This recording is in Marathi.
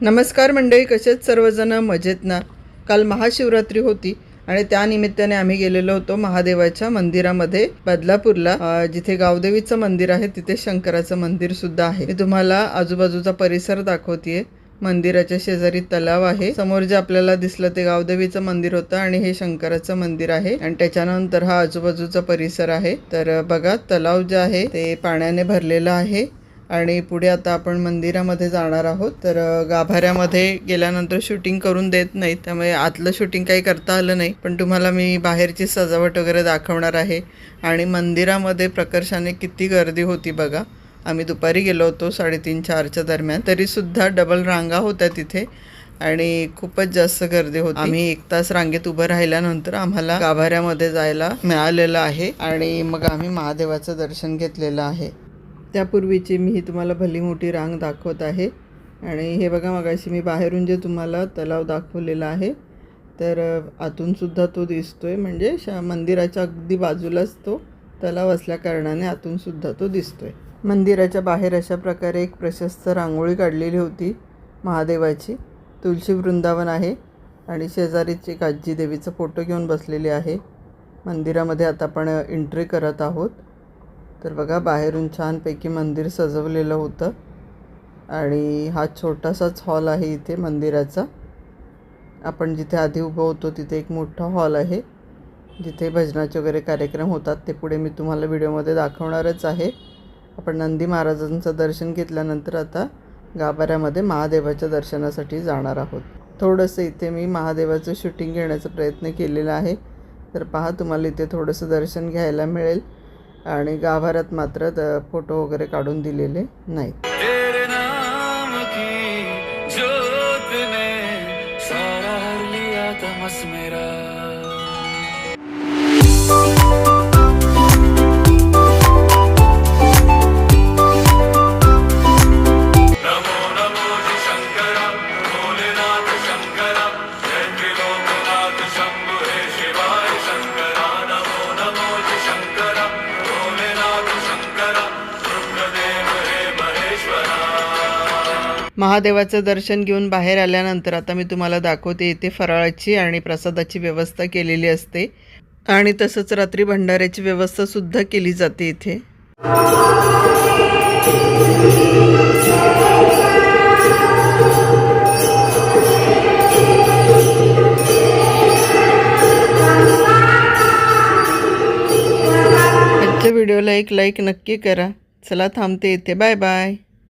नमस्कार मंडळी, कसेच सर्वजण मजेत ना। काल महाशिवरात्री होती आणि त्या निमित्ताने आम्ही गेलेलो होतो महादेवाच्या मंदिरामध्ये बदलापूरला। जिथे गावदेवीचं मंदिर आहे तिथे शंकराचं मंदिर सुद्धा आहे। मी तुम्हाला आजूबाजूचा परिसर दाखवतेय। मंदिराच्या शेजारी तलाव आहे, समोर जे आपल्याला दिसलं ते गावदेवीचं मंदिर होतं आणि हे शंकराचं मंदिर आहे आणि त्याच्यानंतर हा आजूबाजूचा परिसर आहे। तर बघा, तलाव जे आहे ते पाण्याने भरलेलं आहे आणि पुढे आता आपण मंदिरामध्ये जाणार आहोत। तर गाभाऱ्यामध्ये गेल्यानंतर शूटिंग करून देत नाहीत, त्यामुळे आतलं शूटिंग काही करता आलं नाही, पण तुम्हाला मी बाहेरची सजावट वगैरे दाखवणार आहे। आणि मंदिरामध्ये प्रकर्षाने किती गर्दी होती बघा। आम्ही दुपारी गेलो होतो 3:30-4च्या दरम्यान, तरीसुद्धा डबल रांगा होत्या तिथे आणि खूपच जास्त गर्दी होती। आम्ही 1 तास रांगेत उभं राहिल्यानंतर आम्हाला गाभाऱ्यामध्ये जायला मिळालेलं आहे आणि मग आम्ही महादेवाचं दर्शन घेतलेलं आहे। त्यापूर्वीची मी तुम्हाला भली मोठी रांग दाखवत आहे। आणि हे बघा, मगाशी मी बाहेरून जे तुम्हाला तलाव दाखवलेला आहे तर आतून सुद्धा तो दिसतोय, म्हणजे मंदिराच्या अगदी बाजूलाच तो तलाव असल्या कारणाने आतून सुद्धा तो दिसतोय। मंदिराच्या बाहेर अशा प्रकारे एक प्रशस्त रांगोळी काढलेली होती महादेवाची। तुळशी वृंदावन आहे आणि शेजारीच एक आजी देवीचा फोटो घेऊन बसलेली आहे। मंदिरामध्ये आता आपण एंट्री करत आहोत। तर बघा, बाहेरून छानपैकी मंदिर सजवलेलं होतं आणि हा छोटासाच हॉल आहे इथे मंदिराचा। आपण जिथे आधी उभं होतो तिथे एक मोठा हॉल आहे जिथे भजनाचे वगैरे कार्यक्रम होतात, ते पुढे मी तुम्हाला व्हिडिओमध्ये दाखवणारच आहे। आपण नंदी महाराजांचं दर्शन घेतल्यानंतर आता गाभाऱ्यामध्ये महादेवाच्या दर्शनासाठी जाणार आहोत। थोडंसं इथे मी महादेवाचं शूटिंग घेण्याचा प्रयत्न केलेला आहे, तर पहा, तुम्हाला इथे थोडंसं दर्शन घ्यायला मिळेल आणि गाभाऱ्यात मात्र फोटो वगैरे काढून दिलेले नाही। महादेवाचं दर्शन घेऊन बाहेर आल्यानंतर आता मी तुम्हाला दाखवते, इथे फराळाची आणि प्रसादाची व्यवस्था केलेली असते आणि तसंच रात्री भंडाऱ्याची व्यवस्था सुद्धा केली जाते इथे। आजच्या व्हिडिओला एक लाईक नक्की करा। चला, थांबते इथे। Bye bye.